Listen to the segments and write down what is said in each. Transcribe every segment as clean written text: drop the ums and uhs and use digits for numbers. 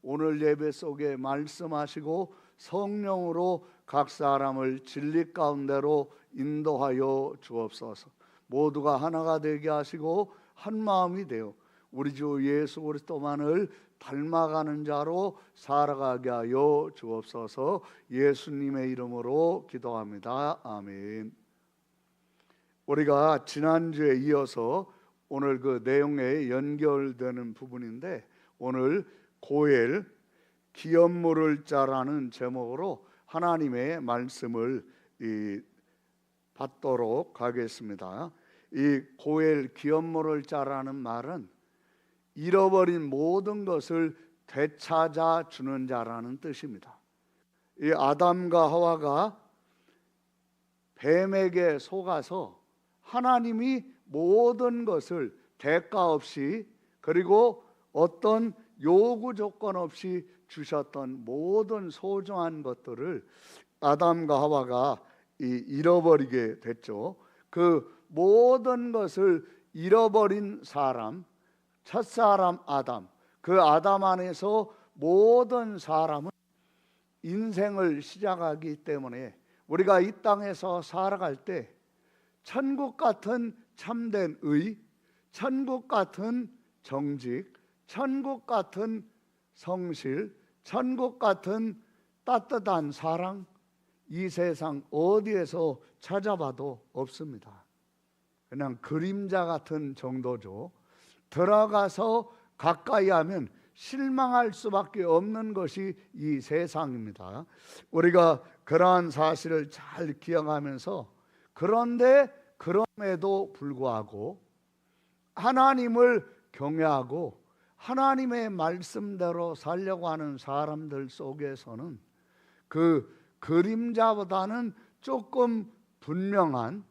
오늘 예배 속에 말씀하시고 성령으로 각 사람을 진리 가운데로 인도하여 주옵소서. 모두가 하나가 되게 하시고 한 마음이 되어 우리 주 예수 그리스도만을 닮아가는 자로 살아가게 하여 주옵소서. 예수님의 이름으로 기도합니다. 아멘. 우리가 지난주에 이어서 오늘 그 내용에 연결되는 부분인데, 오늘 고엘 기업 물을 자라는 제목으로 하나님의 말씀을 받도록 하겠습니다. 이 고엘 기업 물을 자라는 말은 잃어버린 모든 것을 되찾아 주는 자라는 뜻입니다. 이 아담과 하와가 뱀에게 속아서 하나님이 모든 것을 대가 없이, 그리고 어떤 요구 조건 없이 주셨던 모든 소중한 것들을 아담과 하와가 잃어버리게 됐죠. 그 모든 것을 잃어버린 사람, 첫사람 아담, 그 아담 안에서 모든 사람은 인생을 시작하기 때문에 우리가 이 땅에서 살아갈 때 천국 같은 참된 의, 천국 같은 정직, 천국 같은 성실, 천국 같은 따뜻한 사랑, 이 세상 어디에서 찾아봐도 없습니다. 그냥 그림자 같은 정도죠. 들어가서 가까이 하면 실망할 수밖에 없는 것이 이 세상입니다. 우리가 그러한 사실을 잘 기억하면서, 그런데 그럼에도 불구하고 하나님을 경외하고 하나님의 말씀대로 살려고 하는 사람들 속에서는 그 그림자보다는 조금 분명한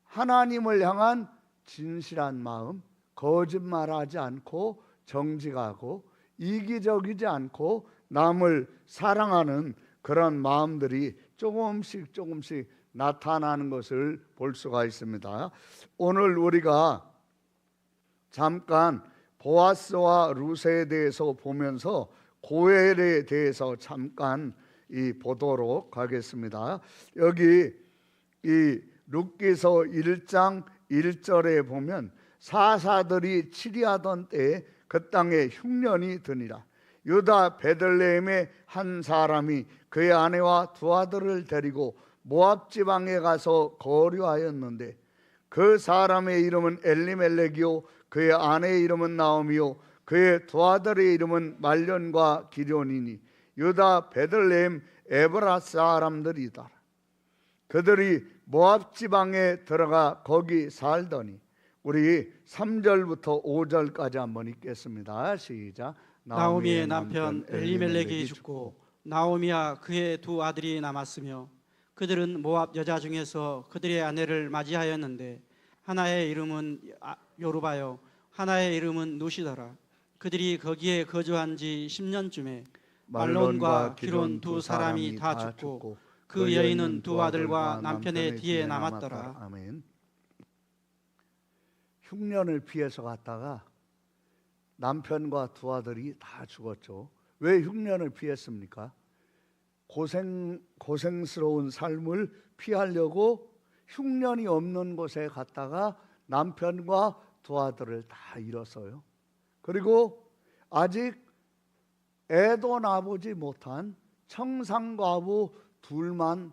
하나님을 향한 진실한 마음, 거짓말하지 않고 정직하고 이기적이지 않고 남을 사랑하는 그런 마음들이 조금씩 나타나는 것을 볼 수가 있습니다. 오늘 우리가 잠깐 보아스와 루세에 대해서 보면서 고엘에 대해서 잠깐 보도록 하겠습니다. 여기 이 룻기서 1장 1절에 보면 사사들이 치리하던 때에 그 땅에 흉년이 드니라. 유다 베들레헴의 한 사람이 그의 아내와 두 아들을 데리고 모압 지방에 가서 거류하였는데, 그 사람의 이름은 엘리멜렉이요 그의 아내의 이름은 나오미요 그의 두 아들의 이름은 말련과 기련이니 유다 베들레헴 에브라 사람들이다. 그들이 모압 지방에 들어가 거기 살더니, 우리 3절부터 5절까지 한번 읽겠습니다. 시작. 나오미의 남편 엘리멜렉이 죽고 나오미와 그의 두 아들이 남았으며, 그들은 모압 여자 중에서 그들의 아내를 맞이하였는데 하나의 이름은 요르바요 하나의 이름은 누시더라. 그들이 거기에 거주한 지 10년쯤에 말론과 기론 두 사람이 다 죽고 그 여인은 두 아들과 남편의 뒤에 남았더라. 아멘. 흉년을 피해서 갔다가 남편과 두 아들이 다 죽었죠. 왜 흉년을 피했습니까? 고생스러운 삶을 피하려고 흉년이 없는 곳에 갔다가 남편과 두 아들을 다 잃었어요. 그리고 아직 애도 나보지 못한 청산과부 둘만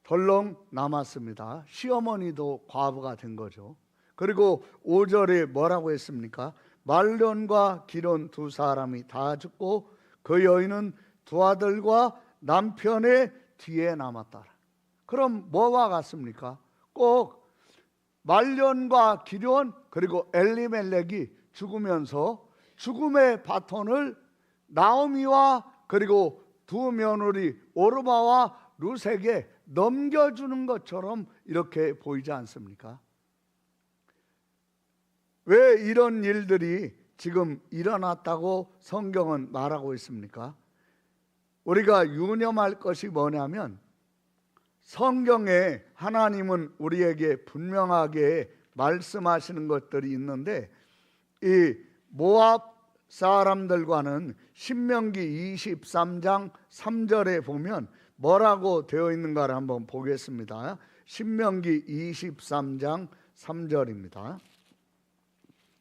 덜렁 남았습니다. 시어머니도 과부가 된 거죠. 그리고 5절에 뭐라고 했습니까? 말론과 기론 두 사람이 다 죽고 그 여인은 두 아들과 남편의 뒤에 남았더라. 그럼 뭐와 같습니까? 꼭 말론과 기련 그리고 엘리멜렉이 죽으면서 죽음의 바톤을 나오미와 그리고 두 며느리 오르바와 룻에게 넘겨주는 것처럼 이렇게 보이지 않습니까? 왜 이런 일들이 지금 일어났다고 성경은 말하고 있습니까? 우리가 유념할 것이 뭐냐면, 성경에 하나님은 우리에게 분명하게 말씀하시는 것들이 있는데, 이 모압 사람들과는 신명기 23장 3절에 보면 뭐라고 되어 있는가를 한번 보겠습니다. 신명기 23장 3절입니다.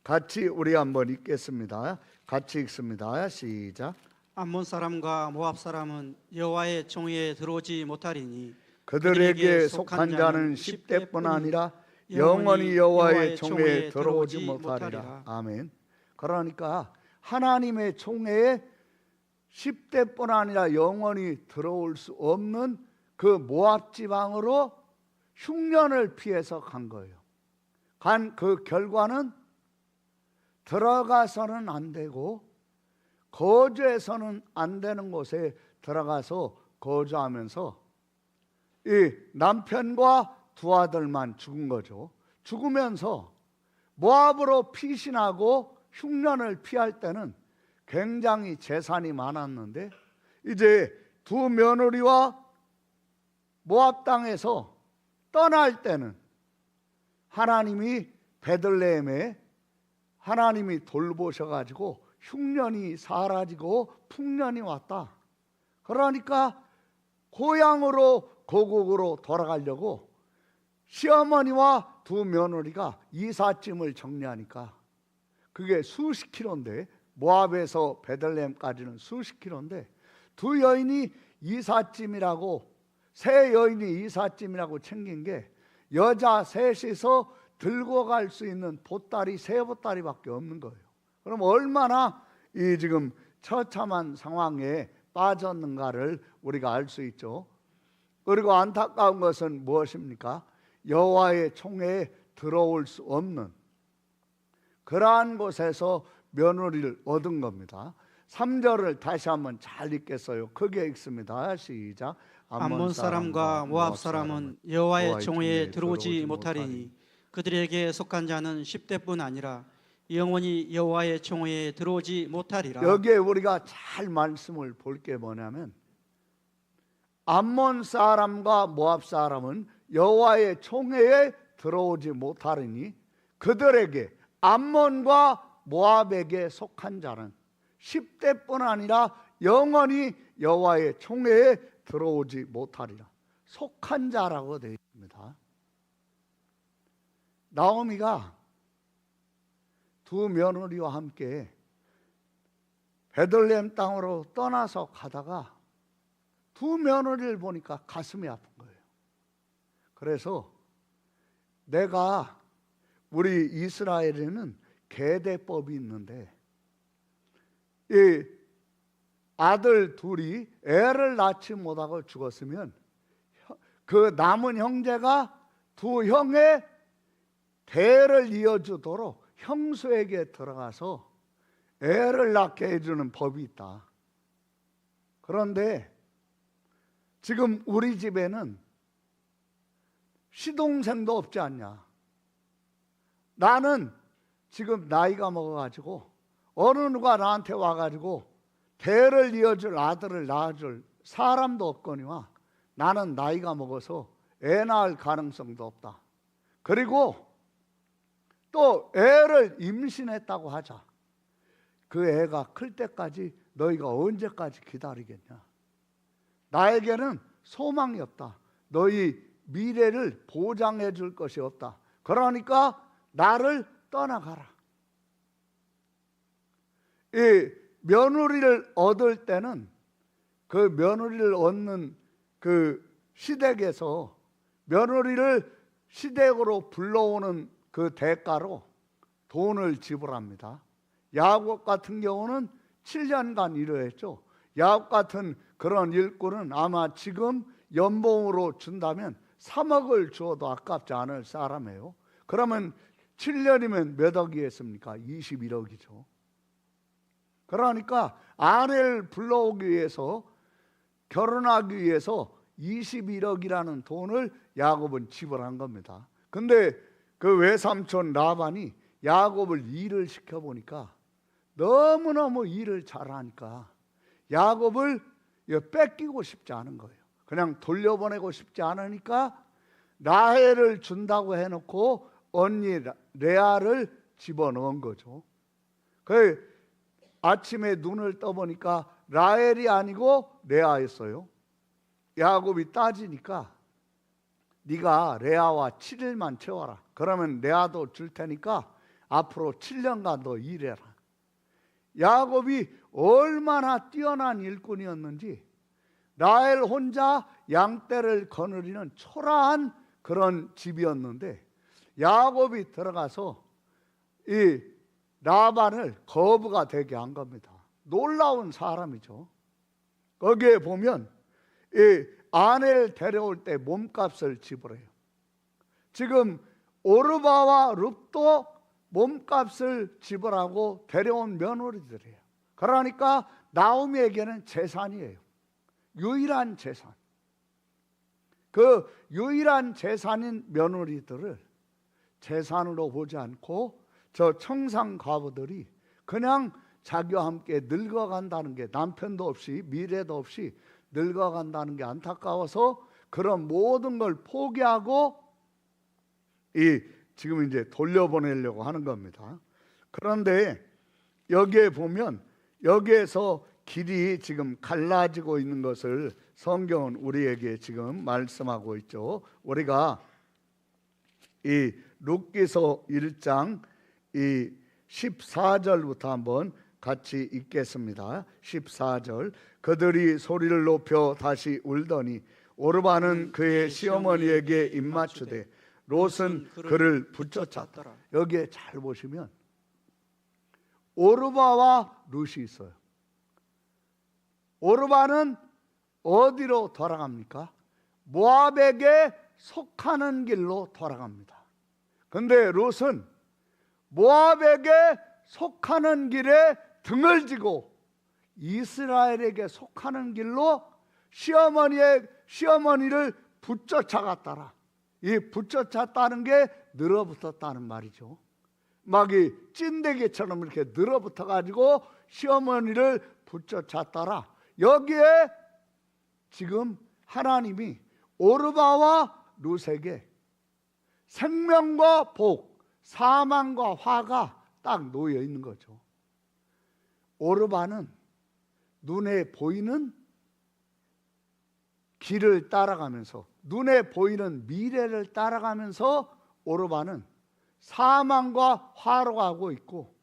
같이 우리 한번 읽겠습니다. 같이 읽습니다. 시작. 암몬 사람과 모압 사람은 여호와의 총회에 들어오지 못하리니 그들에게 속한 자는 10대뿐 아니라 영원히 여호와의 총회에 들어오지 못하리라. 아멘. 그러니까 하나님의 총회에 10대뿐 아니라 영원히 들어올 수 없는 그 모압 지방으로 흉년을 피해서 간 거예요. 간 그 결과는 들어가서는 안 되고 거주해서는 안 되는 곳에 들어가서 거주하면서 이 남편과 두 아들만 죽은 거죠. 죽으면서 모압으로 피신하고 흉년을 피할 때는 굉장히 재산이 많았는데 이제 두 며느리와 모압 땅에서 떠날 때는 하나님이 베들레헴에 하나님이 돌보셔가지고 흉년이 사라지고 풍년이 왔다. 그러니까 고향으로 고국으로 돌아가려고 시어머니와 두 며느리가 이삿짐을 정리하니까 그게 수십 킬로인데 모압에서 베들레헴까지는 수십 킬로인데 두 여인이 이삿짐이라고 세 여인이 이삿짐이라고 챙긴 게 여자 셋이서 들고 갈 수 있는 보따리 세 보따리밖에 없는 거예요. 그럼 얼마나 이 지금 처참한 상황에 빠졌는가를 우리가 알 수 있죠. 그리고 안타까운 것은 무엇입니까? 여호와의 총회에 들어올 수 없는 그러한 곳에서 며느리를 얻은 겁니다. 3절을 다시 한번 잘 읽겠어요. 크게 읽습니다. 시작. 암몬 사람과 모압 사람은 여호와의 총회에 들어오지 못하리니 그들에게 속한 자는 10대뿐 아니라 영원히 여호와의 총회에 들어오지 못하리라. 여기에 우리가 잘 말씀을 볼 게 뭐냐면 암몬 사람과 모압 사람은 여호와의 총회에 들어오지 못하리니 그들에게 암몬과 모압에게 속한 자는 10대뿐 아니라 영원히 여호와의 총회에 들어오지 못하리라. 속한 자라고 되어 있습니다. 나오미가 두 며느리와 함께 베들레헴 땅으로 떠나서 가다가 두 며느리를 보니까 가슴이 아픈 거예요. 그래서 내가 우리 이스라엘에는 계대법이 있는데 이 아들 둘이 애를 낳지 못하고 죽었으면 그 남은 형제가 두 형의 대를 이어주도록 형수에게 들어가서 애를 낳게 해주는 법이 있다. 그런데 지금 우리 집에는 시동생도 없지 않냐. 나는 지금 나이가 먹어가지고 어느 누가 나한테 와가지고 대를 이어줄 아들을 낳아줄 사람도 없거니와 나는 나이가 먹어서 애 낳을 가능성도 없다. 그리고 또 애를 임신했다고 하자. 그 애가 클 때까지 너희가 언제까지 기다리겠냐. 나에게는 소망이 없다. 너희 미래를 보장해 줄 것이 없다. 그러니까 나를 떠나가라. 이 며느리를 얻을 때는 그 며느리를 얻는 그 시댁에서 며느리를 시댁으로 불러오는 그 대가로 돈을 지불합니다. 야곱 같은 경우는 7년간 일을 했죠. 야곱 같은 그런 일꾼은 아마 지금 연봉으로 준다면 3억을 주어도 아깝지 않을 사람이에요. 그러면 7년이면 몇 억이겠습니까? 21억이죠. 그러니까 아내를 불러오기 위해서 결혼하기 위해서 21억이라는 돈을 야곱은 지불한 겁니다. 근데 그 외삼촌 라반이 야곱을 일을 시켜보니까 너무너무 일을 잘하니까 야곱을 뺏기고 싶지 않은 거예요. 그냥 돌려보내고 싶지 않으니까 라헬을 준다고 해놓고 언니 레아를 집어넣은 거죠. 그 아침에 눈을 떠보니까 라헬이 아니고 레아였어요. 야곱이 따지니까 네가 레아와 7일만 채워라. 그러면 레아도 줄 테니까 앞으로 7년간 더 일해라. 야곱이 얼마나 뛰어난 일꾼이었는지 라헬 혼자 양떼를 거느리는 초라한 그런 집이었는데 야곱이 들어가서 이 라반을 거부가 되게 한 겁니다. 놀라운 사람이죠. 거기에 보면 이 아내를 데려올 때 몸값을 지불해요. 지금 오르바와 룻도 몸값을 지불하고 데려온 며느리들이에요. 그러니까 나오미에게는 재산이에요. 유일한 재산. 그 유일한 재산인 며느리들을 재산으로 보지 않고 저 청상 과부들이 그냥 자기와 함께 늙어간다는 게, 남편도 없이 미래도 없이 늙어간다는 게 안타까워서 그런 모든 걸 포기하고 지금 이제 돌려보내려고 하는 겁니다. 그런데 여기에 보면 여기에서 길이 지금 갈라지고 있는 것을 성경은 우리에게 지금 말씀하고 있죠. 우리가 이 룻기서 1장 이 14절부터 한번 같이 읽겠습니다. 14절. 그들이 소리를 높여 다시 울더니 오르바는 그의 시어머니에게 입맞추되 롯은 그를 붙여찼더라. 여기에 잘 보시면 오르바와 룻이 있어요. 오르바는 어디로 돌아갑니까? 모압에게 속하는 길로 돌아갑니다. 근데 롯은 모압에게 속하는 길에 등을 지고 이스라엘에게 속하는 길로 시어머니를 붙여차갔더라. 이 붙여찼다는 게 늘어붙었다는 말이죠. 막 이 찐대기처럼 이렇게 늘어붙어 가지고 시어머니를 붙여찼더라. 여기에 지금 하나님이 오르바와 룻에게 생명과 복, 사망과 화가 딱 놓여 있는 거죠. 오르바는 눈에 보이는 길을 따라가면서, 눈에 보이는 미래를 따라가면서 오르바는 사망과 화로 가고 있고,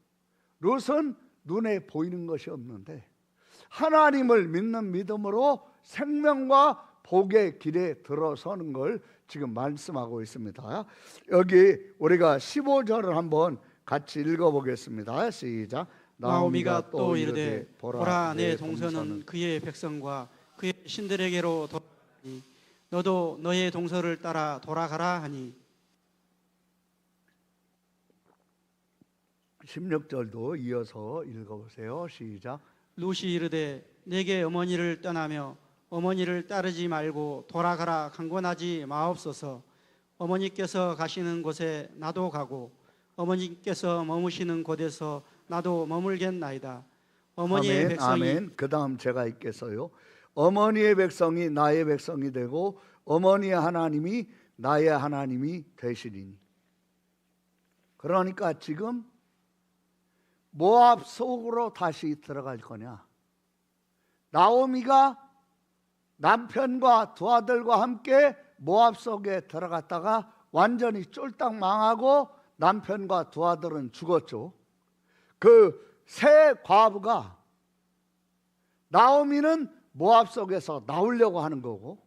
룻은 눈에 보이는 것이 없는데 하나님을 믿는 믿음으로 생명과 복의 길에 들어서는 걸 지금 말씀하고 있습니다. 여기 우리가 15절을 한번 같이 읽어보겠습니다. 시작. 나오미가 또 이르되 보라 내 동서는 그의 백성과 그의 신들에게로 돌아가니 너도 너의 동서를 따라 돌아가라 하니. 16절도 이어서 읽어보세요. 시작. 룻이 이르되 내게 어머니를 떠나며 어머니를 따르지 말고 돌아가라 강권하지 마옵소서. 어머니께서 가시는 곳에 나도 가고 어머니께서 머무시는 곳에서 나도 머물겠나이다. 어머니의 아멘, 백성이 아멘. 그 다음 제가 읽겠어요. 어머니의 백성이 나의 백성이 되고 어머니의 하나님이 나의 하나님이 되시리니. 그러니까 지금 모압 속으로 다시 들어갈 거냐? 나오미가 남편과 두 아들과 함께 모압 속에 들어갔다가 완전히 쫄딱 망하고 남편과 두 아들은 죽었죠. 그 세 과부가, 나오미는 모압 속에서 나오려고 하는 거고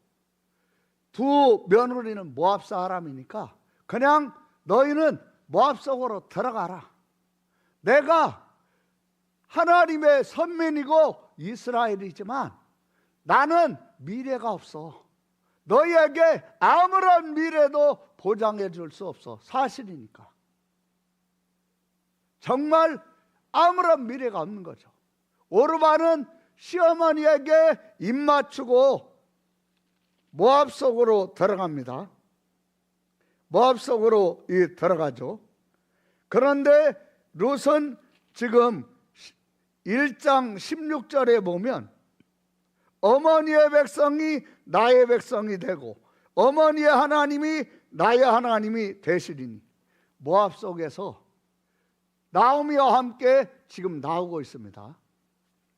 두 며느리는 모압 사람이니까 그냥 너희는 모압 속으로 들어가라. 내가 하나님의 선민이고 이스라엘이지만 나는 미래가 없어. 너희에게 아무런 미래도 보장해 줄 수 없어. 사실이니까. 정말 아무런 미래가 없는 거죠. 오르바는 시어머니에게 입맞추고 모압 속으로 들어갑니다. 모압 속으로 들어가죠. 그런데 룻은 지금 1장 16절에 보면 어머니의 백성이 나의 백성이 되고 어머니의 하나님이 나의 하나님이 되시리니, 모압 속에서 나오미와 함께 지금 나오고 있습니다.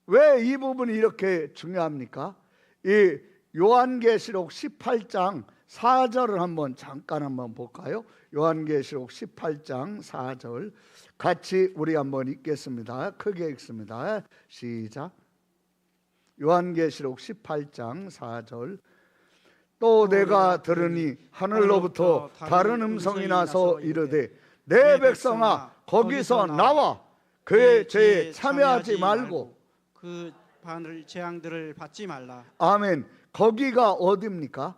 왜 이 부분이 이렇게 중요합니까? 이 요한계시록 18장 4절을 잠깐 한번 볼까요? 요한계시록 18장 4절 같이 우리 한번 읽겠습니다. 크게 읽습니다. 시작. 요한계시록 18장 4절 또 내가 들으니 하늘로부터 다른 음성이 나서 이르되 내 백성아 거기서 나와 그의 죄에 참여하지 말고 그 반을 재앙들을 받지 말라. 아멘. 거기가 어디입니까?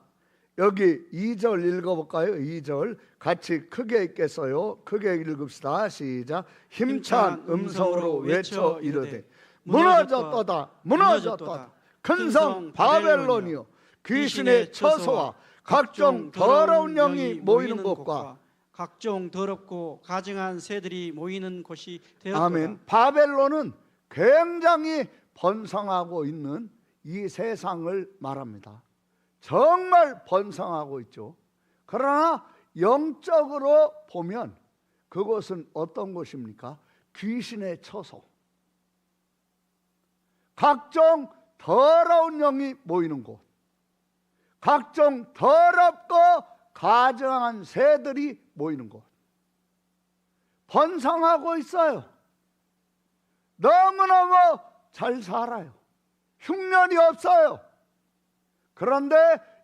여기 2절 읽어볼까요? 2절 같이 크게 읽겠어요. 크게 읽읍시다. 시작. 힘찬 음성으로 외쳐 이르되 무너졌도다 무너졌도다 큰 성 바벨론이요 귀신의 처소와 각종 더러운 영이 모이는 곳과 각종 더럽고 가증한 새들이 모이는 곳이 되었도다. 아멘. 바벨론은 굉장히 번성하고 있는 이 세상을 말합니다. 정말 번성하고 있죠. 그러나 영적으로 보면 그곳은 어떤 곳입니까? 귀신의 처소, 각종 더러운 영이 모이는 곳, 각종 더럽고 가증한 새들이 모이는 곳, 번성하고 있어요. 너무너무 잘 살아요. 흉년이 없어요. 그런데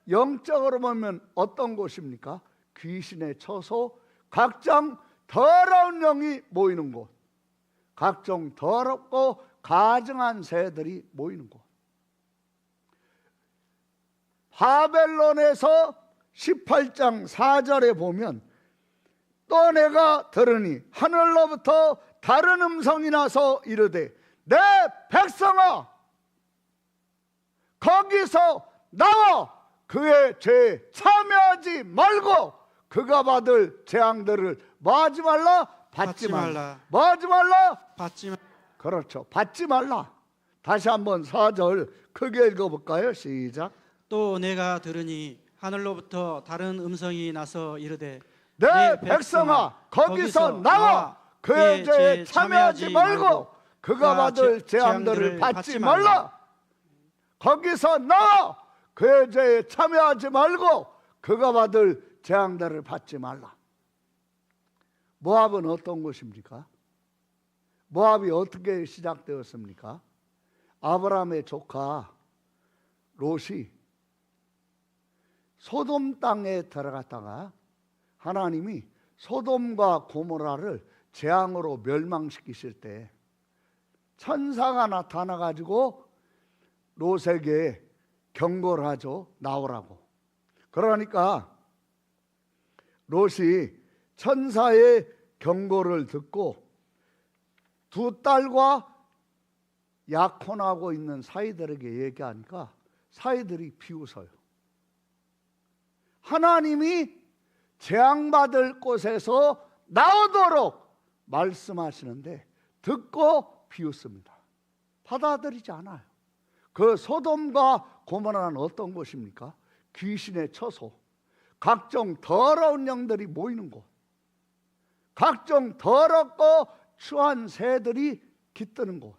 영적으로 보면 어떤 곳입니까? 귀신의 처소, 각종 더러운 영이 모이는 곳, 각종 더럽고 가증한 새들이 모이는 곳. 바벨론에서 18장 4절에 보면 또 내가 들으니 하늘로부터 다른 음성이 나서 이르되 내 백성아 거기서 나와 그의 죄에 참여하지 말고 그가 받을 재앙들을 뭐 하지 말라? 받지 말라. 뭐 하지 말라? 받지 말라. 그렇죠. 받지 말라. 다시 한번 4절 크게 읽어볼까요? 시작. 또 내가 들으니 하늘로부터 다른 음성이 나서 이르되 내 백성아 거기서 나와 그의 죄에 참여하지 말고 그가 받을 재앙들을 받지 말라. 거기서 나와 그의 죄에 참여하지 말고 그가 받을 재앙들을 받지 말라. 모압은 어떤 곳입니까? 모압이 어떻게 시작되었습니까? 아브라함의 조카 롯이 소돔 땅에 들어갔다가 하나님이 소돔과 고모라를 재앙으로 멸망시키실 때 천사가 나타나 가지고 롯에게 경고를 하죠. 나오라고. 그러니까 롯이 천사의 경고를 듣고 두 딸과 약혼하고 있는 사이들에게 얘기하니까 사이들이 비웃어요. 하나님이 재앙받을 곳에서 나오도록 말씀하시는데 듣고 비웃습니다. 받아들이지 않아요. 그 소돔과 고모라는 어떤 곳입니까? 귀신의 처소, 각종 더러운 영들이 모이는 곳, 각종 더럽고 추한 새들이 깃드는 곳.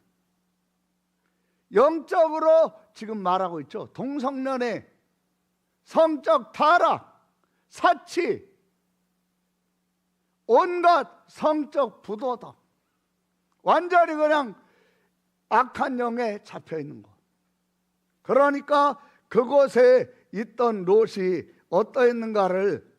영적으로 지금 말하고 있죠. 동성연애, 성적 타락, 사치, 온갖 성적 부도덕, 완전히 그냥 악한 영에 잡혀 있는 것. 그러니까 그곳에 있던 롯이 어떠했는가를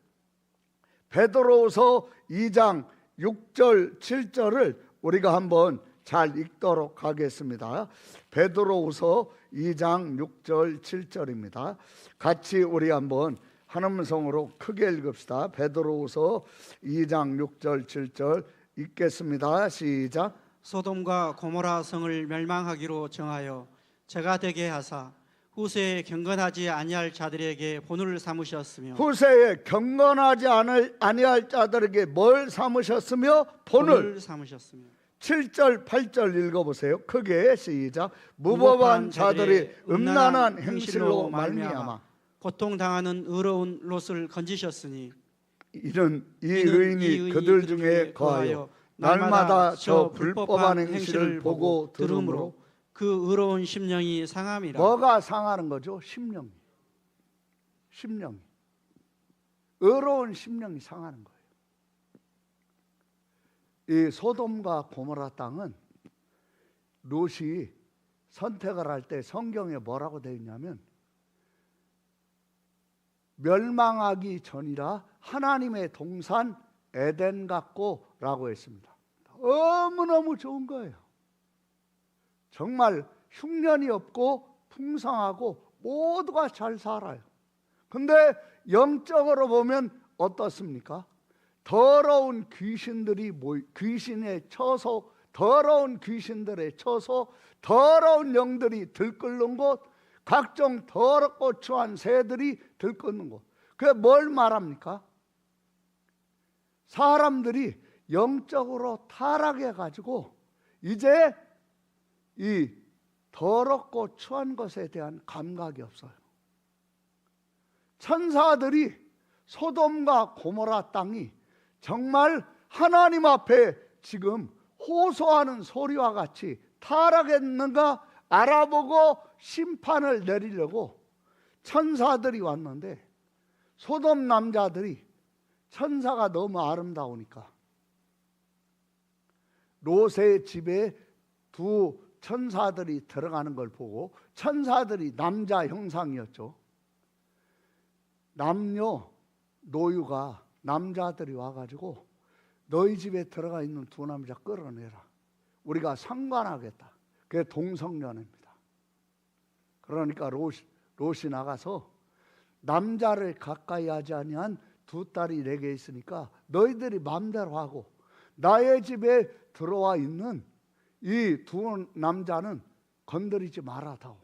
베드로후서 2장 6절 7절을 우리가 한번 잘 읽도록 하겠습니다. 베드로후서 2장 6절 7절입니다. 같이 우리 한번 한 음성으로 크게 읽읍시다. 베드로후서 2장 6절 7절 읽겠습니다. 시작. 소돔과 고모라 성을 멸망하기로 정하여 제가 되게 하사 후세에 경건하지 아니할 자들에게 본을 삼으셨으며 후세에 경건하지 아니할 자들에게 뭘 삼으셨으며 본을 삼으셨으며 7절 8절 읽어보세요. 크게 시작. 무법한 자들이 음란한 행실로 말미암아 고통당하는 의로운 롯을 건지셨으니 이는 이 의인이 그들 중에 거하여 날마다 저 불법한 행실을 보고 들으므로 그 의로운 심령이 상함이라. 뭐가 상하는 거죠? 심령이. 의로운 심령이 상하는 거예요. 이 소돔과 고모라 땅은 롯이 선택을 할 때 성경에 뭐라고 되어 있냐면 멸망하기 전이라 하나님의 동산 에덴 같고 라고 했습니다. 너무너무 좋은 거예요. 정말 흉년이 없고 풍성하고 모두가 잘 살아요. 근데 영적으로 보면 어떻습니까? 더러운 귀신들이 귀신에 쳐서 더러운 귀신들에 쳐서 더러운 영들이 들끓는 곳, 각종 더럽고 추한 새들이 들끓는 곳. 그게 뭘 말합니까? 사람들이 영적으로 타락해 가지고 이제 이 더럽고 추한 것에 대한 감각이 없어요. 천사들이 소돔과 고모라 땅이 정말 하나님 앞에 지금 호소하는 소리와 같이 타락했는가 알아보고 심판을 내리려고 천사들이 왔는데 소돔 남자들이 천사가 너무 아름다우니까 롯의 집에 두 천사들이 들어가는 걸 보고, 천사들이 남자 형상이었죠. 남녀 노유가 남자들이 와가지고 너희 집에 들어가 있는 두 남자 끌어내라, 우리가 상관하겠다. 그게 동성연애입니다. 그러니까 롯이 나가서 남자를 가까이 하지 아니한 두 딸이 내게 있으니까 너희들이 마음대로 하고 나의 집에 들어와 있는 이 두 남자는 건드리지 말아다오.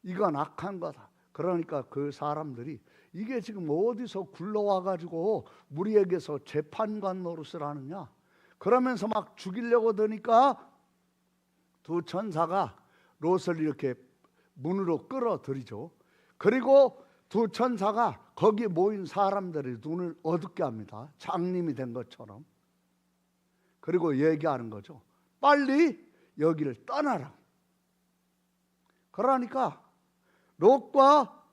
이건 악한 거다. 그러니까 그 사람들이 이게 지금 어디서 굴러와가지고 우리에게서 재판관 노릇을 하느냐, 그러면서 막 죽이려고 드니까 두 천사가 롯을 이렇게 문으로 끌어들이죠. 그리고 두 천사가 거기 모인 사람들의 눈을 어둡게 합니다. 장님이 된 것처럼. 그리고 얘기하는 거죠. 빨리 여기를 떠나라. 그러니까 롯과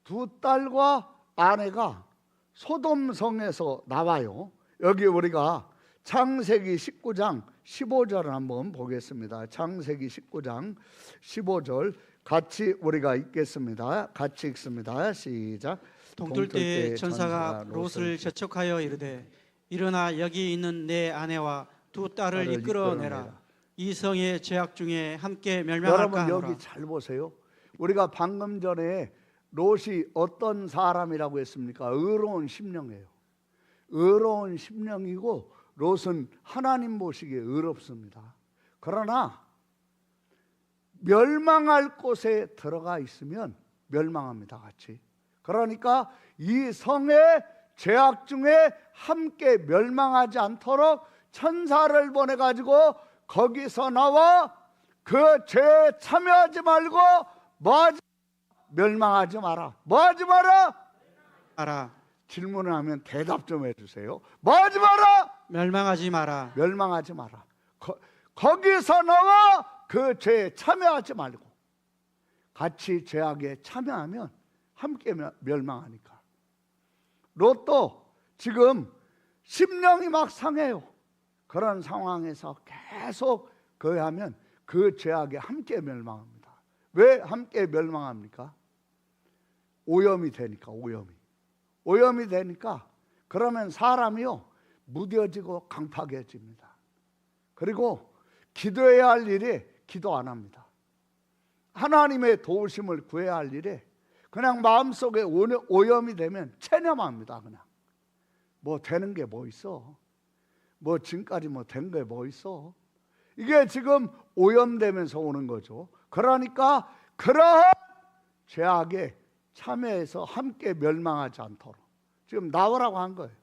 두 딸과 아내가 소돔성에서 나와요. 여기 우리가 창세기 19장 15절을 한번 보겠습니다. 창세기 19장 15절 같이 우리가 읽겠습니다. 같이 읽습니다. 시작. 동틀 때에 천사가 롯을 재촉하여 이르되 일어나 여기 있는 내 아내와 두 딸을 이끌어내라. 이 성의 죄악 중에 함께 멸망할까 하노라. 여러분 여기 잘 보세요. 우리가 방금 전에 롯이 어떤 사람이라고 했습니까? 의로운 심령이에요. 의로운 심령이고 롯은 하나님 보시기에 의롭습니다. 그러나 멸망할 곳에 들어가 있으면 멸망합니다. 같이. 그러니까 이 성의 죄악 중에 함께 멸망하지 않도록 천사를 보내가지고 거기서 나와 그 죄에 참여하지 말고 뭐하지? 멸망하지 마라. 뭐하지 마라? 마라. 질문을 하면 대답 좀 해주세요. 뭐하지 마라? 멸망하지 마라. 멸망하지 마라. 거기서 나와 그 죄에 참여하지 말고. 같이 죄악에 참여하면 함께 멸망하니까. 롯도 지금 심령이 막 상해요. 그런 상황에서 계속 거하면 그 죄악에 함께 멸망합니다. 왜 함께 멸망합니까? 오염이 되니까. 오염이 되니까 그러면 사람이요 무뎌지고 강팍해집니다. 그리고 기도해야 할 일에 기도 안 합니다. 하나님의 도우심을 구해야 할 일에 그냥 마음속에 오염이 되면 체념합니다. 그냥 뭐 되는 게 뭐 있어, 뭐 지금까지 뭐 된 게 뭐 있어. 이게 지금 오염되면서 오는 거죠. 그러니까 그러한 죄악에 참여해서 함께 멸망하지 않도록 지금 나오라고 한 거예요.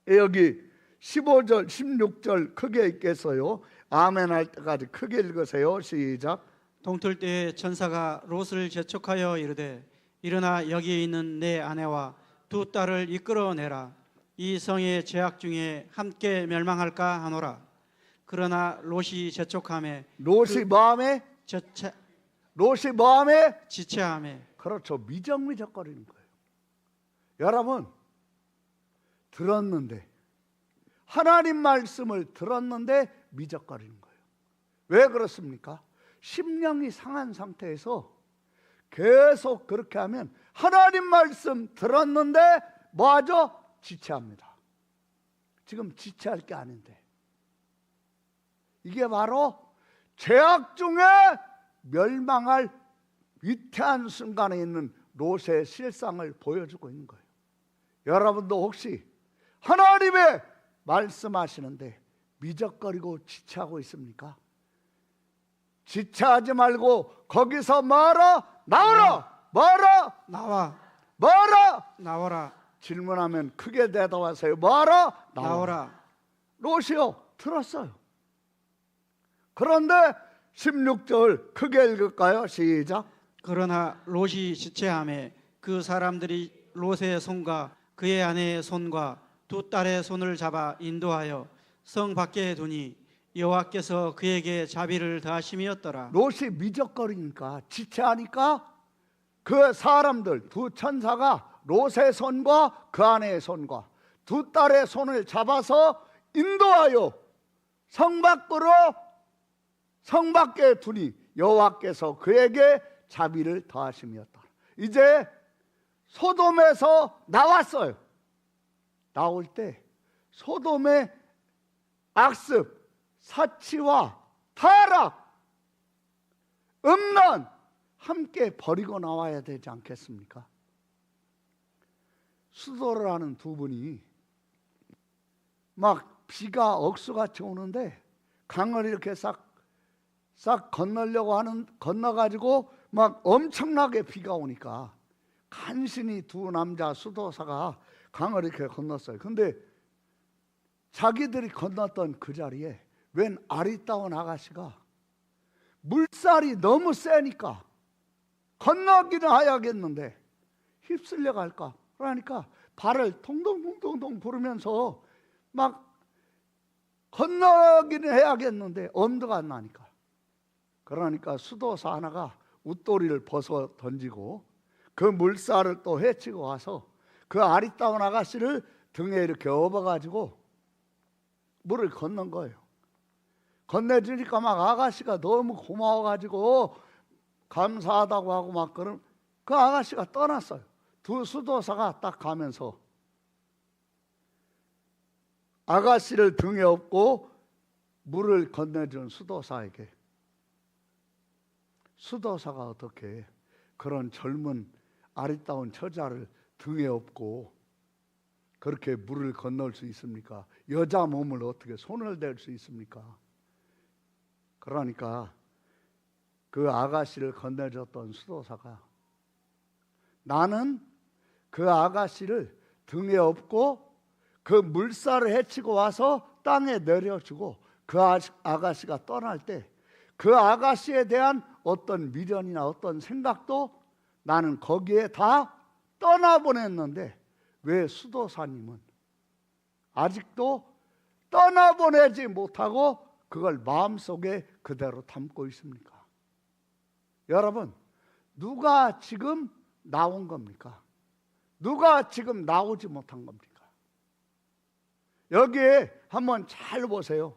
여기 15절 16절 크게 읽겠어요. 아멘 할 때까지 크게 읽으세요. 시작. 동틀 때에 천사가 롯을 재촉하여 이르되 일어나 여기 있는 내 아내와 두 딸을 이끌어내라. 이 성의 죄악 중에 함께 멸망할까 하노라. 그러나 롯이 재촉함에 롯이 마음에 저차 롯이 마음에 지체함에 그렇죠. 미적미적거리는 거예요. 여러분 들었는데 하나님 말씀을 들었는데 미적거리는 거예요. 왜 그렇습니까? 심령이 상한 상태에서 계속 그렇게 하면 하나님 말씀 들었는데 뭐하죠? 지체합니다. 지금 지체할 게 아닌데 이게 바로 죄악 중에 멸망할 위태한 순간에 있는 롯의 실상을 보여주고 있는 거예요. 여러분도 혹시 하나님의 말씀하시는데 미적거리고 지체하고 있습니까? 지체하지 말고 거기서 말아 나오라 말아 나와 말아 나오라 질문하면 크게 대답하세요. 말아 나오라. 롯이요 들었어요. 그런데 16절 크게 읽을까요? 시작. 그러나 롯이 지체함에 그 사람들이 롯의 손과 그의 아내의 손과 두 딸의 손을 잡아 인도하여 성 밖에 두니 여호와께서 그에게 자비를 더하심이었더라. 롯이 미적거리니까 지체하니까 그 사람들 두 천사가 롯의 손과 그 아내의 손과 두 딸의 손을 잡아서 인도하여 성 밖에 두니 여호와께서 그에게 자비를 더하심이었다. 이제 소돔에서 나왔어요. 나올 때 소돔의 악습, 사치와 타락, 음란 함께 버리고 나와야 되지 않겠습니까? 수도를 하는 두 분이 막 비가 억수같이 오는데 강을 이렇게 싹 건너려고 건너가지고 막 엄청나게 비가 오니까 간신히 두 남자 수도사가 강을 이렇게 건넜어요. 근데 자기들이 건넜던 그 자리에 웬 아리따운 아가씨가 물살이 너무 세니까 건너기는 해야겠는데 휩쓸려 갈까? 그러니까 발을 통통통통 부르면서 막 건너기는 해야겠는데 엄두가 안 나니까. 그러니까 수도사 하나가 웃도리를 벗어 던지고 그 물살을 또 헤치고 와서 그 아리따운 아가씨를 등에 이렇게 업어가지고 물을 건넌 거예요. 건네주니까 막 아가씨가 너무 고마워가지고 감사하다고 하고 막 그런 그 아가씨가 떠났어요. 두 수도사가 딱 가면서 아가씨를 등에 업고 물을 건네준 수도사에게 수도사가 어떻게 그런 젊은 아리따운 처자를 등에 업고 그렇게 물을 건널 수 있습니까? 여자 몸을 어떻게 손을 댈 수 있습니까? 그러니까 그 아가씨를 건네줬던 수도사가 나는 그 아가씨를 등에 업고 그 물살을 헤치고 와서 땅에 내려주고 그 아가씨가 떠날 때 그 아가씨에 대한 어떤 미련이나 어떤 생각도 나는 거기에 다 떠나보냈는데 왜 수도사님은 아직도 떠나보내지 못하고 그걸 마음속에 그대로 담고 있습니까? 여러분, 누가 지금 나온 겁니까? 누가 지금 나오지 못한 겁니까? 여기에 한번 잘 보세요.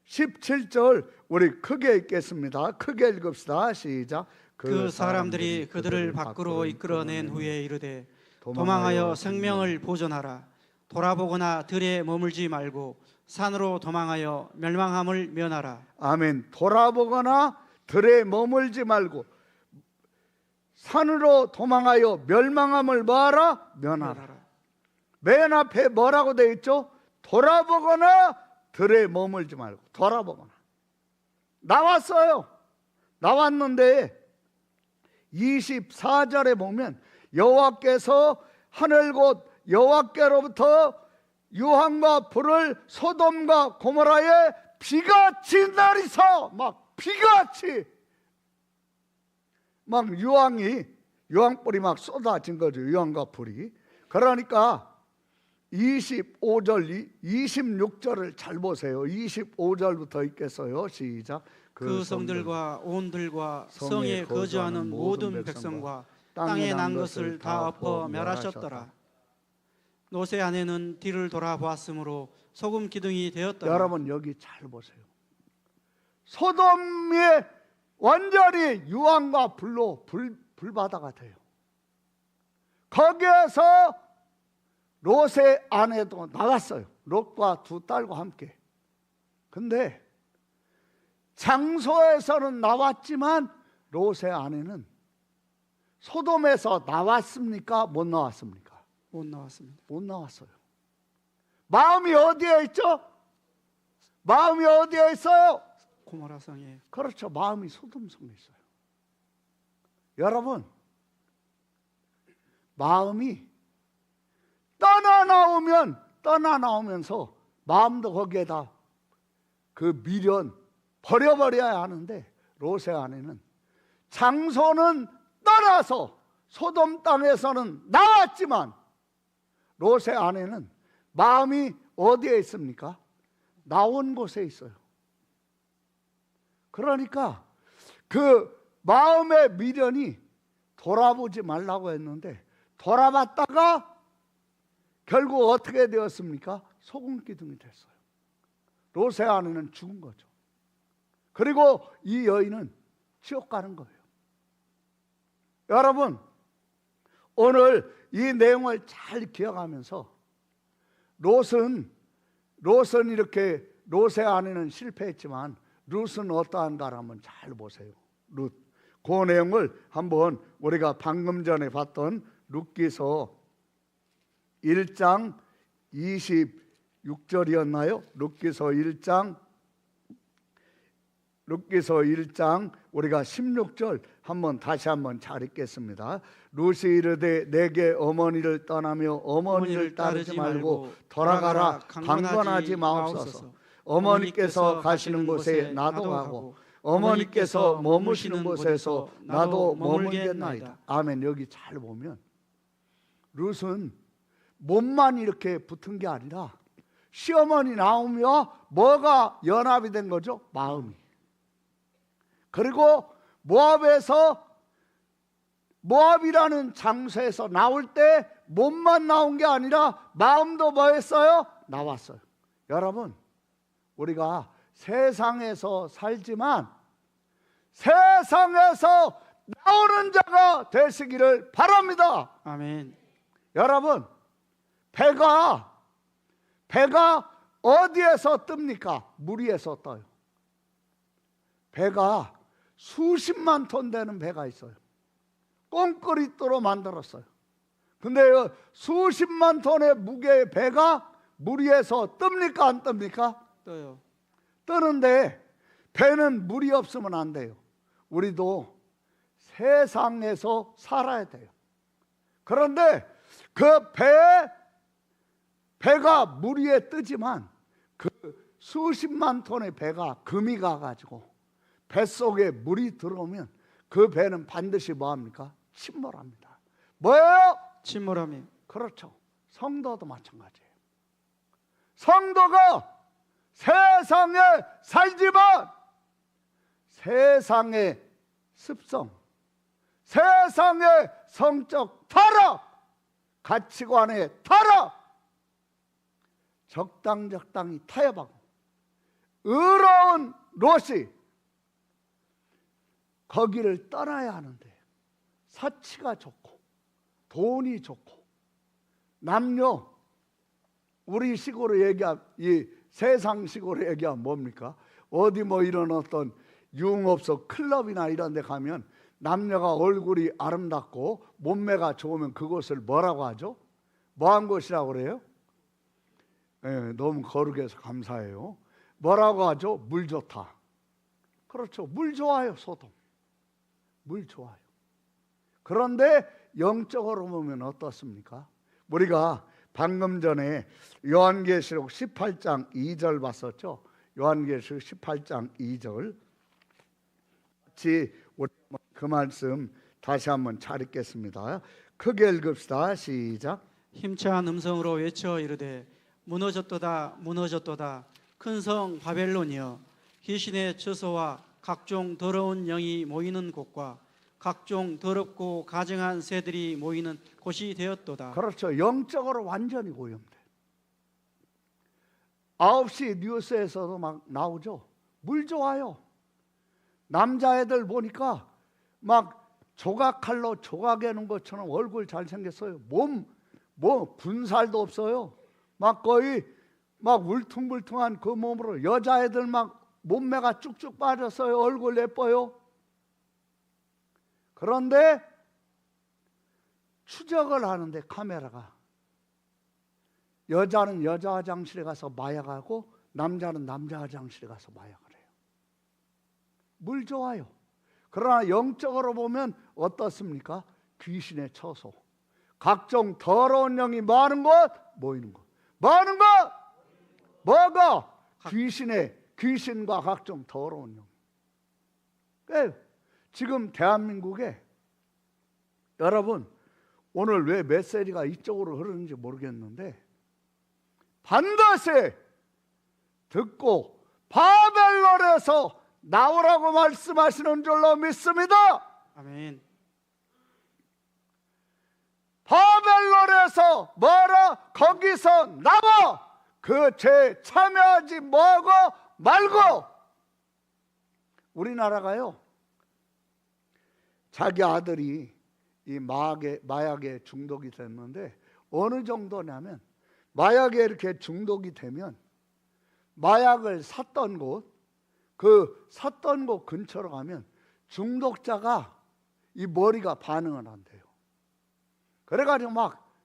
17절 우리 크게 읽겠습니다. 크게 읽읍시다. 시작. 그 사람들이 그들을 밖으로 이끌어낸 후에 이르되 도망하여 생명을 보존하라. 돌아보거나 들에 머물지 말고 산으로 도망하여 멸망함을 면하라. 아멘. 돌아보거나 들에 머물지 말고 산으로 도망하여 멸망함을 뭐하라? 면하라. 맨 앞에 뭐라고 되어 있죠? 돌아보거나 들에 머물지 말고 돌아보거나. 나왔어요. 나왔는데 24절에 보면 여호와께서 하늘 곧 여호와께로부터 유황과 불을 소돔과 고모라에 비같이 내리서 막 비같이 막 유황불이 막 쏟아진 거죠. 유황과 불이. 그러니까 25절, 26절을 잘 보세요. 25절부터 읽겠어요. 시작. 그 성들과 온들과 성에 거주하는 모든 백성과 땅에 난 것을 다 엎어 멸하셨더라. 노새 아내는 뒤를 돌아보았으므로 소금 기둥이 되었더라. 여러분 여기 잘 보세요. 소돔이 완전히 유황과 불로 불바다가 돼요. 거기에서 롯의 아내도 나갔어요. 롯과 두 딸과 함께. 근데 장소에서는 나왔지만 롯의 아내는 소돔에서 나왔습니까? 못 나왔습니까? 못 나왔습니다. 못 나왔어요. 마음이 어디에 있죠? 마음이 어디에 있어요? 고모라 성에. 그렇죠. 마음이 소돔성에 있어요. 여러분, 마음이 떠나 나오면서 마음도 거기에다 그 미련 버려버려야 하는데, 롯의 아내는 장소는 떠나서 소돔 땅에서는 나왔지만 롯의 아내는 마음이 어디에 있습니까? 나온 곳에 있어요. 그러니까 그 마음의 미련이 돌아보지 말라고 했는데 돌아봤다가 결국 어떻게 되었습니까? 소금 기둥이 됐어요. 롯의 아내는 죽은 거죠. 그리고 이 여인은 지옥 가는 거예요. 여러분, 오늘 이 내용을 잘 기억하면서 롯은 이렇게 롯의 아내는 실패했지만 룻은 어떠한가라면 잘 보세요. 룻. 그 내용을 한번 우리가 방금 전에 봤던 룻기서 1장 26절이었나요? 룻기서 1장 우리가 16절 다시 한번 잘 읽겠습니다. 룻이 이르되 내게 어머니를 떠나며 어머니를 따르지 말고 돌아가라 강권하지 마옵소서. 어머니께서 가시는 곳에 나도 가고 어머니께서 머무시는 곳에서 나도 머물겠나이다. 아멘. 여기 잘 보면 룻은 몸만 이렇게 붙은 게 아니라 시어머니 나오며 뭐가 연합이 된 거죠? 마음이. 그리고 모압이라는 장소에서 나올 때 몸만 나온 게 아니라 마음도 뭐 했어요? 나왔어요. 여러분, 우리가 세상에서 살지만 세상에서 나오는 자가 되시기를 바랍니다. 아멘. 여러분, 배가 어디에서 뜹니까? 물 위에서 떠요. 배가 수십만 톤 되는 배가 있어요. 꽁그리도로 만들었어요. 근데 수십만 톤의 무게의 배가 물 위에서 뜹니까? 안 뜹니까? 떠요. 뜨는데 배는 물이 없으면 안 돼요. 우리도 세상에서 살아야 돼요. 그런데 그 배가 물 위에 뜨지만 그 수십만 톤의 배가 금이 가가지고 뱃속에 물이 들어오면 그 배는 반드시 뭐합니까? 침몰합니다. 뭐예요? 침몰함이. 그렇죠. 성도도 마찬가지예요. 성도가 세상에 살지만 세상의 습성, 세상의 성적 타락, 가치관의 타락, 적당히 타협하고 의로운 롯이 거기를 떠나야 하는데 사치가 좋고 돈이 좋고 남녀, 우리 식으로 얘기하면 이 세상식으로 얘기하면 뭡니까? 어디 뭐 이런 어떤 유흥업소 클럽이나 이런 데 가면 남녀가 얼굴이 아름답고 몸매가 좋으면 그곳을 뭐라고 하죠? 뭐한 곳이라고 그래요? 너무 거룩해서 감사해요. 뭐라고 하죠? 물 좋다. 그렇죠. 물 좋아요. 소돔. 물 좋아요. 그런데 영적으로 보면 어떻습니까? 우리가 방금 전에 요한계시록 18장 2절 봤었죠. 요한계시록 18장 2절 같이 우리 그 말씀 다시 한번 잘 읽겠습니다. 크게 읽읍시다. 시작. 힘찬 음성으로 외쳐 이르되 무너졌도다 무너졌도다 큰 성 바벨론이여 귀신의 처소와 각종 더러운 영이 모이는 곳과 각종 더럽고 가증한 새들이 모이는 곳이 되었도다. 그렇죠. 영적으로 완전히 오염돼. 9시 뉴스에서도 막 나오죠. 물 좋아요. 남자애들 보니까 막 조각칼로 조각해놓은 것처럼 얼굴 잘생겼어요. 뭐 분살도 없어요. 막 거의 막 울퉁불퉁한 그 몸으로 여자애들 막 몸매가 쭉쭉 빠졌어요. 얼굴 예뻐요. 그런데 추적을 하는데 카메라가 여자는 여자 화장실에 가서 마약하고 남자는 남자 화장실에 가서 마약을 해요. 물 좋아요. 그러나 영적으로 보면 어떻습니까? 귀신의 처소, 각종 더러운 영이 많은 곳, 모이는 곳. 많은 것 뭐가? 귀신과 각종 더러운 영. 지금 대한민국에 여러분 오늘 왜 메시지가 이쪽으로 흐르는지 모르겠는데 반드시 듣고 바벨론에서 나오라고 말씀하시는 줄로 믿습니다. 아멘. 바벨론에서 뭐라? 거기서 나와 그 죄 참여하지 뭐고 말고. 우리나라가요 자기 아들이 이 마약에 중독이 됐는데 어느 정도냐면 마약에 이렇게 중독이 되면 마약을 샀던 곳 근처로 가면 중독자가 이 머리가 반응을 한대요. 그래가지고 막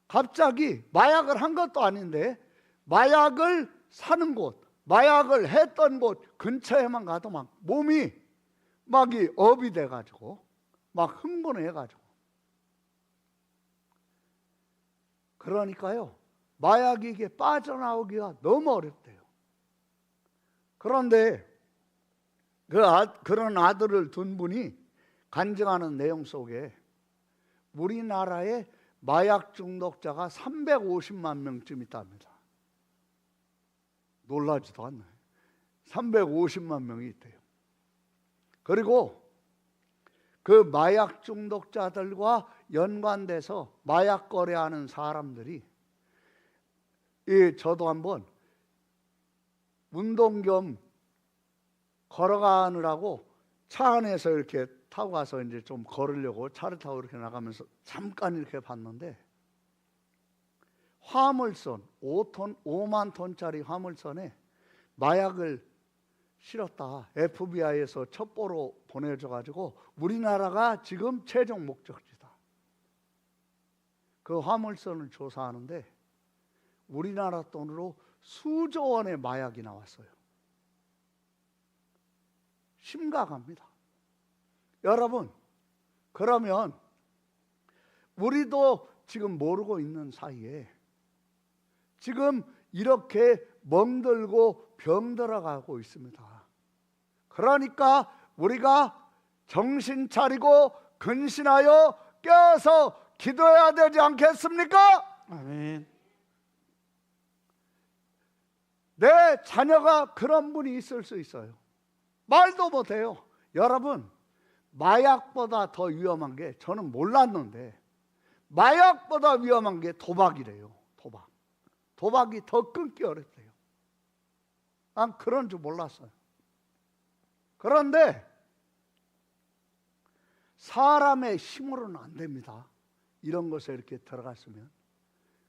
갑자기 마약을 한 것도 아닌데 마약을 사는 곳, 마약을 했던 곳 근처에만 가도 막 몸이 막 이 업이 돼가지고 막 흥분해가지고 그러니까요 마약이 이게 빠져나오기가 너무 어렵대요. 그런데 그런 아들을 둔 분이 간증하는 내용 속에 우리나라에 마약 중독자가 350만 명쯤 있답니다. 놀라지도 않나요? 350만 명이 있대요. 그리고 그 마약 중독자들과 연관돼서 마약 거래하는 사람들이 저도 한번 운동 겸 걸어가느라고 차 안에서 이렇게 타고 가서 이제 좀 걸으려고 차를 타고 이렇게 나가면서 잠깐 이렇게 봤는데 화물선 5만 톤짜리 화물선에 마약을 실었다. FBI에서 첩보로 보내줘 가지고 우리나라가 지금 최종 목적지다. 그 화물선을 조사하는데 우리나라 돈으로 수조 원의 마약이 나왔어요. 심각합니다. 여러분, 그러면 우리도 지금 모르고 있는 사이에 지금 이렇게 멍들고 병들어가고 있습니다. 그러니까 우리가 정신 차리고 근신하여 깨어서 기도해야 되지 않겠습니까? 아멘. 내 자녀가 그런 분이 있을 수 있어요. 말도 못해요. 여러분, 마약보다 더 위험한 게 저는 몰랐는데 마약보다 위험한 게 도박이래요. 도박이 더 끊기 어렵대요. 난 그런 줄 몰랐어요. 그런데 사람의 힘으로는 안 됩니다. 이런 것에 이렇게 들어갔으면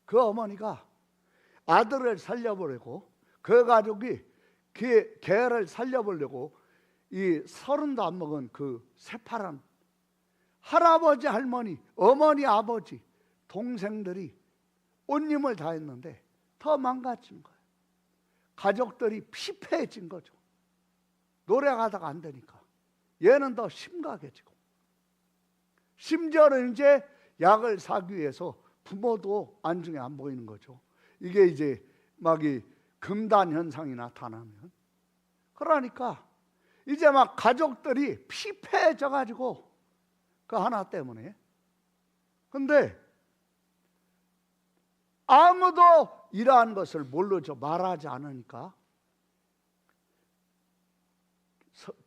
그 어머니가 아들을 살려보려고 그 가족이 개를 살려보려고 이 30도 안 먹은 그 새파란 할아버지 할머니 어머니 아버지 동생들이 온 힘을 다했는데 더 망가진 거예요. 가족들이 피폐해진 거죠. 노래가다가 안 되니까 얘는 더 심각해지고 심지어는 이제 약을 사기 위해서 부모도 안중에 안 보이는 거죠. 이게 이제 막 이 금단 현상이 나타나면 그러니까 이제 막 가족들이 피폐해져 가지고 그 하나 때문에. 근데 아무도 이러한 것을 모르죠. 말하지 않으니까.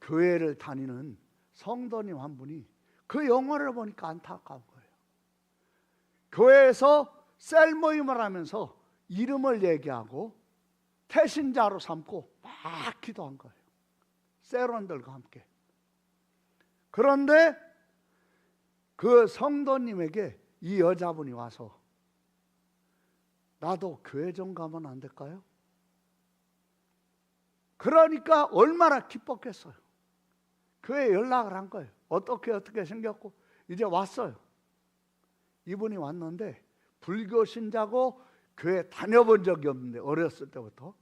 교회를 다니는 성도님 한 분이 그 영화를 보니까 안타까운 거예요. 교회에서 셀 모임을 하면서 이름을 얘기하고 태신자로 삼고 막 기도한 거예요. 셀원들과 함께. 그런데 그 성도님에게 이 여자분이 와서 나도 교회 좀 가면 안 될까요? 그러니까 얼마나 기뻤겠어요. 교회에 연락을 한 거예요. 어떻게 생겼고 이제 왔어요. 이분이 왔는데 불교 신자고 교회 다녀본 적이 없는데 어렸을 때부터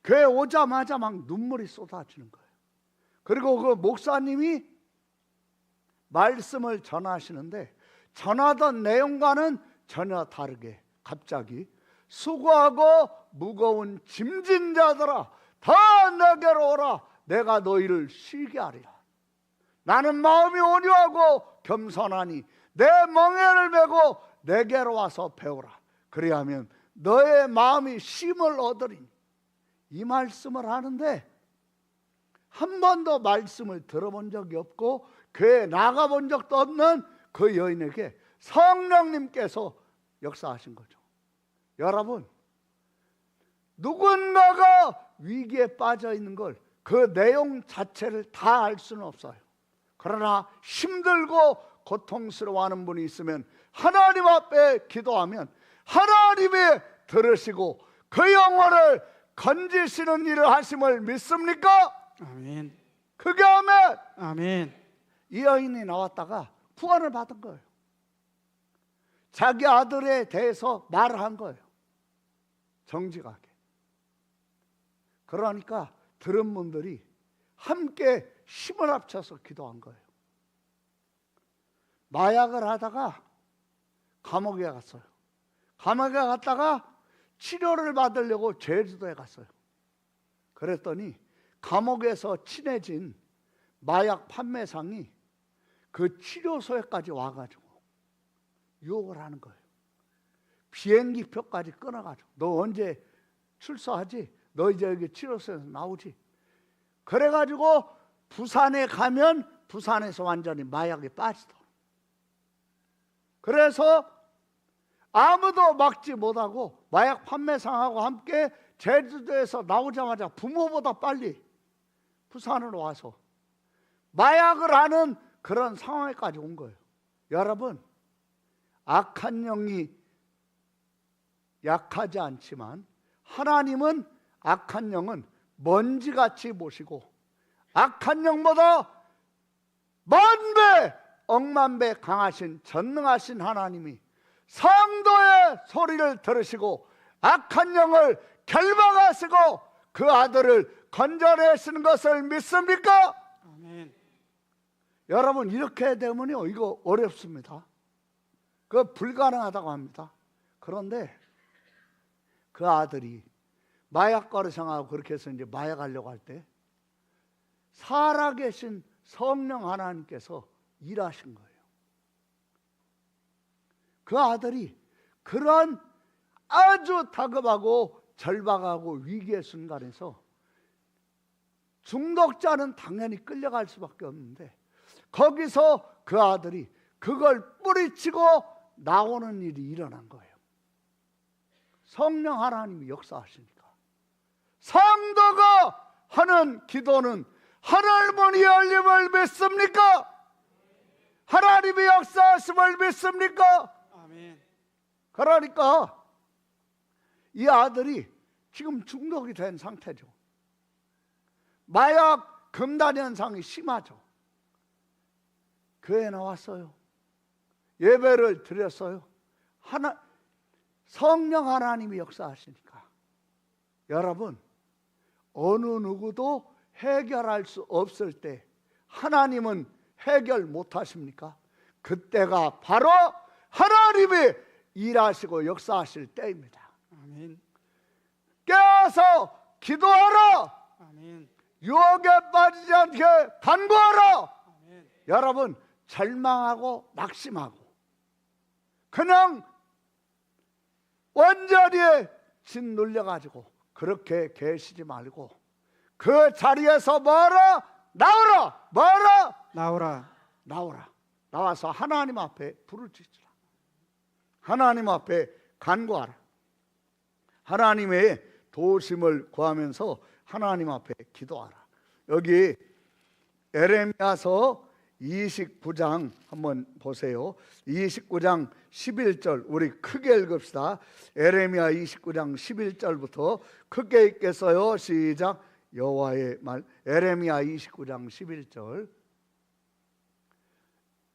교회 오자마자 막 눈물이 쏟아지는 거예요. 그리고 그 목사님이 말씀을 전하시는데 전하던 내용과는 전혀 다르게 갑자기 수고하고 무거운 짐진 자들아 다 내게로 오라. 내가 너희를 쉬게 하리라. 나는 마음이 온유하고 겸손하니 내 멍에를 메고 내게로 와서 배우라. 그리하면 너의 마음이 쉼을 얻으리니. 이 말씀을 하는데 한 번도 말씀을 들어본 적이 없고 교회에 나가본 적도 없는 그 여인에게 성령님께서 역사하신 거죠. 여러분, 누군가가 위기에 빠져 있는 걸 그 내용 자체를 다 알 수는 없어요. 그러나 힘들고 고통스러워하는 분이 있으면 하나님 앞에 기도하면 하나님이 들으시고 그 영혼을 건지시는 일을 하심을 믿습니까? 아멘. 그게 아멘. 아멘. 이 여인이 나왔다가 구원을 받은 거예요. 자기 아들에 대해서 말을 한 거예요. 정직하게. 그러니까 들은 분들이 함께 힘을 합쳐서 기도한 거예요. 마약을 하다가 감옥에 갔어요. 감옥에 갔다가 치료를 받으려고 제주도에 갔어요. 그랬더니 감옥에서 친해진 마약 판매상이 그 치료소에까지 와가지고 유혹을 하는 거예요. 비행기표까지 끊어가지고 너 언제 출소하지? 너 이제 여기 치료소에서 나오지? 그래가지고 부산에 가면 부산에서 완전히 마약에 빠지더라. 그래서 아무도 막지 못하고 마약 판매상하고 함께 제주도에서 나오자마자 부모보다 빨리 부산으로 와서 마약을 하는 그런 상황에까지 온 거예요. 여러분, 악한 영이 약하지 않지만 하나님은 악한 영은 먼지같이 보시고 악한 영보다 만배 억만배 강하신 전능하신 하나님이 성도의 소리를 들으시고 악한 영을 결박하시고 그 아들을 건져내시는 것을 믿습니까? 아멘. 여러분, 이렇게 되면요 이거 어렵습니다. 그 불가능하다고 합니다. 그런데 그 아들이 마약 거래상하고 그렇게 해서 이제 마약하려고 할 때 살아계신 성령 하나님께서 일하신 거예요. 그 아들이 그런 아주 다급하고 절박하고 위기의 순간에서 중독자는 당연히 끌려갈 수밖에 없는데 거기서 그 아들이 그걸 뿌리치고 나오는 일이 일어난 거예요. 성령 하나님이 역사하시니까. 성도가 하는 기도는 하늘문이 열림을 믿습니까? 하나님이 역사하심을 믿습니까? 아멘. 그러니까 이 아들이 지금 중독이 된 상태죠. 마약 금단 현상이 심하죠. 교회에 나왔어요. 예배를 드렸어요. 성령 하나님이 역사하시니까. 여러분, 어느 누구도 해결할 수 없을 때 하나님은 해결 못 하십니까? 그때가 바로 하나님이 일하시고 역사하실 때입니다. 아멘. 깨어서 기도하라. 아멘. 유혹에 빠지지 않게 간구하라. 아멘. 여러분, 절망하고 낙심하고 그냥 완전히 짓눌려가지고 그렇게 계시지 말고 그 자리에서 뭐라? 나오라! 뭐라? 나오라. 나오라. 나와서 하나님 앞에 부르짖으라. 하나님 앞에 간구하라. 하나님의 도우심을 구하면서 하나님 앞에 기도하라. 여기 에레미야서 29장 한번 보세요. 29장 11절 우리 크게 읽읍시다. 에레미야 29장 11절부터 크게 읽겠어요. 시작. 여호와의 말. 에레미야 29장 11절.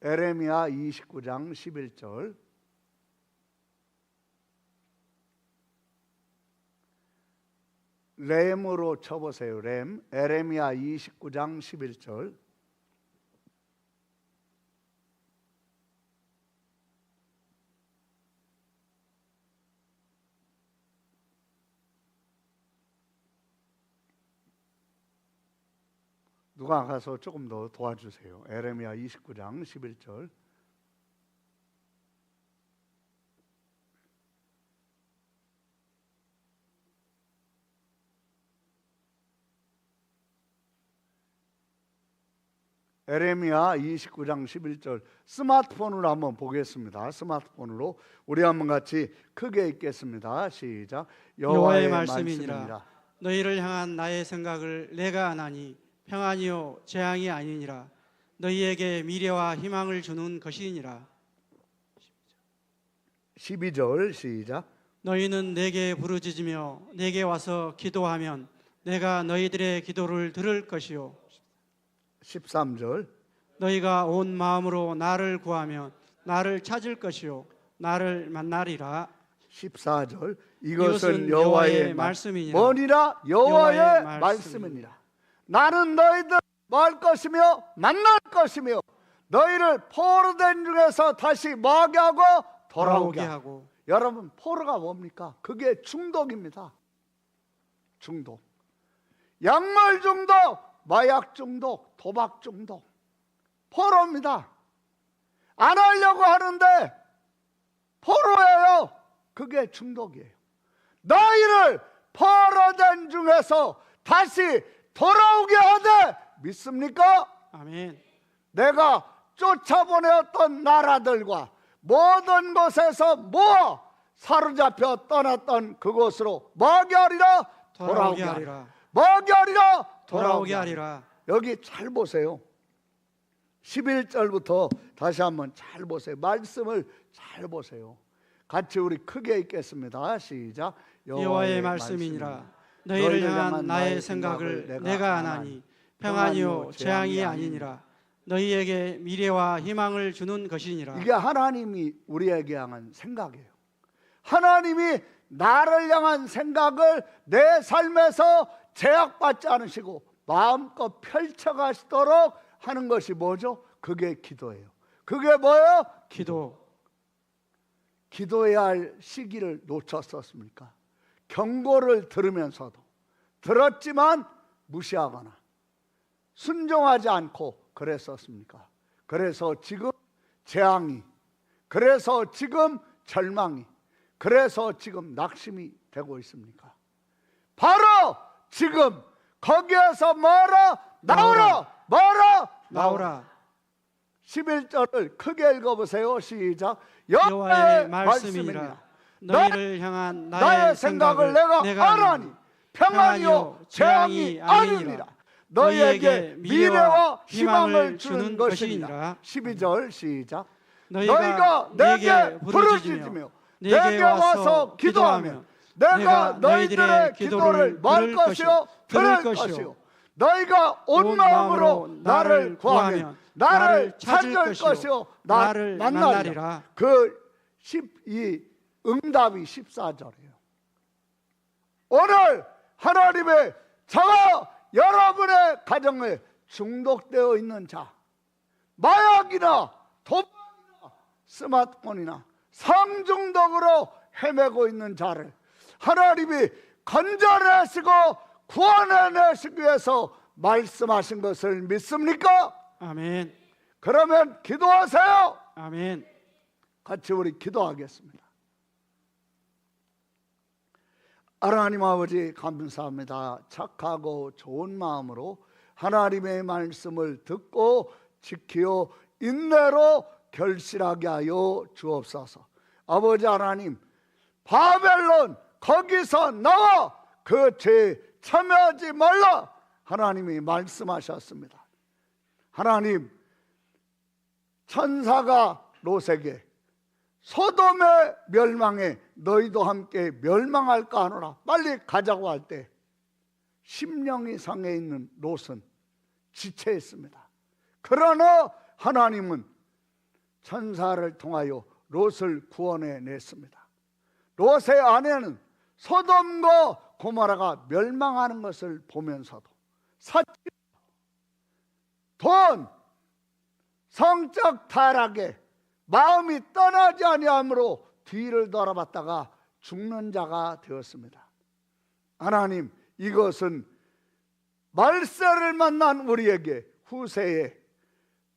에레미야 29장 11절. 램으로 쳐보세요. 램. 에레미야 29장 11절. 누가 가서 조금 더 도와주세요. 에레미야 29장 11절. 에레미야 29장 11절 스마트폰으로 한번 보겠습니다. 스마트폰으로 우리 한번 같이 크게 읽겠습니다. 시작. 여호와의 말씀이니라. 너희를 향한 나의 생각을 내가 아나니 평안이요 재앙이 아니니라. 너희에게 미래와 희망을 주는 것이니라. 12절 시작. 너희는 내게 부르짖으며 내게 와서 기도하면 내가 너희들의 기도를 들을 것이요 13절. 너희가 온 마음으로 나를 구하면 나를 찾을 것이요 나를 만나리라. 14절. 이것은 여호와의 말씀이니라. 뭐니라? 여호와의 말씀이니라. 나는 너희들 말 것이며 만날 것이며 너희를 포로된 중에서 다시 뭐하게 하고? 돌아오게 하고. 여러분, 포로가 뭡니까? 그게 중독입니다. 중독. 약물 중독, 마약 중독, 도박 중독, 포로입니다. 안 하려고 하는데 포로예요. 그게 중독이에요. 너희를 포로된 중에서 다시 돌아오게 하되 믿습니까? 아멘. 내가 쫓아보내었던 나라들과 모든 곳에서 모아 사로잡혀 떠났던 그곳으로 뭐하게 하리라? 돌아오게 하리라. 뭐하게 하리라? 돌아오게 하리라. 여기 잘 보세요. 11절부터 다시 한번 잘 보세요. 말씀을 잘 보세요. 같이 우리 크게 읽겠습니다. 시작. 여호와의 말씀이니라. 너희를 향한 나의 생각을 내가 아나니 평안이요 재앙이 아니니라. 너희에게 미래와 희망을 주는 것이니라. 이게 하나님이 우리에게 향한 생각이에요. 하나님이 나를 향한 생각을 내 삶에서 제약받지 않으시고 마음껏 펼쳐가시도록 하는 것이 뭐죠? 그게 기도예요. 그게 뭐예요? 기도. 기도해야 할 시기를 놓쳤었습니까? 경고를 들으면서도 들었지만 무시하거나 순종하지 않고 그랬었습니까? 그래서 지금 재앙이, 그래서 지금 절망이, 그래서 지금 낙심이 되고 있습니까? 바로 지금 거기에서 뭐라? 나오라! 뭐라? 나오라. 11절을 크게 읽어보세요. 시작. 여호와의 말씀이니라. 너희를 향한 나의 생각을 내가 아나니 평안이요 재앙이 아니니라. 너희에게 미래와 희망을 주는 것이니라. 12절 시작. 너희가 내게 부르짖으며 내게 와서 기도하면 내가 너희들의 기도를 뭘 것이요 들을 것이요 너희가 온 마음으로 나를 구하면 나를 찾을 것이요 나를 만나리라. 그 12 응답이 14절이에요. 오늘 하나님의 저와 여러분의 가정에 중독되어 있는 자, 마약이나 도박이나 스마트폰이나 성중독으로 헤매고 있는 자를 하나님이 건져내시고 구원해내시기 위해서 말씀하신 것을 믿습니까? 아멘. 그러면 기도하세요. 아멘. 같이 우리 기도하겠습니다. 하나님 아버지 감사합니다. 착하고 좋은 마음으로 하나님의 말씀을 듣고 지키어 인내로 결실하게 하여 주옵소서. 아버지 하나님, 바벨론 거기서 나와 그 죄에 참여하지 말라 하나님이 말씀하셨습니다. 하나님, 천사가 롯에게 소돔의 멸망에 너희도 함께 멸망할까 하노라 빨리 가자고 할 때 심령 이상에 있는 롯은 지체했습니다. 그러나 하나님은 천사를 통하여 롯을 구원해 냈습니다. 롯의 아내는 소돔과 고모라가 멸망하는 것을 보면서도 사치, 돈, 성적 타락에 마음이 떠나지 아니하므로 뒤를 돌아봤다가 죽는 자가 되었습니다. 하나님, 이것은 말세를 만난 우리에게 후세에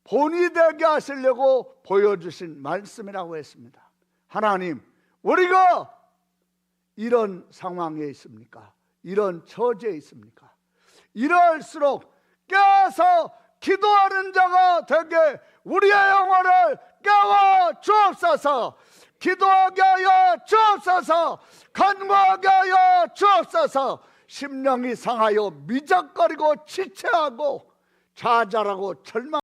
본이 되게 하시려고 보여주신 말씀이라고 했습니다. 하나님, 우리가 이런 상황에 있습니까? 이런 처지에 있습니까? 이럴수록 깨어서 기도하는 자가 되게 우리의 영혼을 깨워 주옵소서. 기도하게 하여 주옵소서. 간구하게 하여 주옵소서. 심령이 상하여 미적거리고 지체하고 좌절하고 절망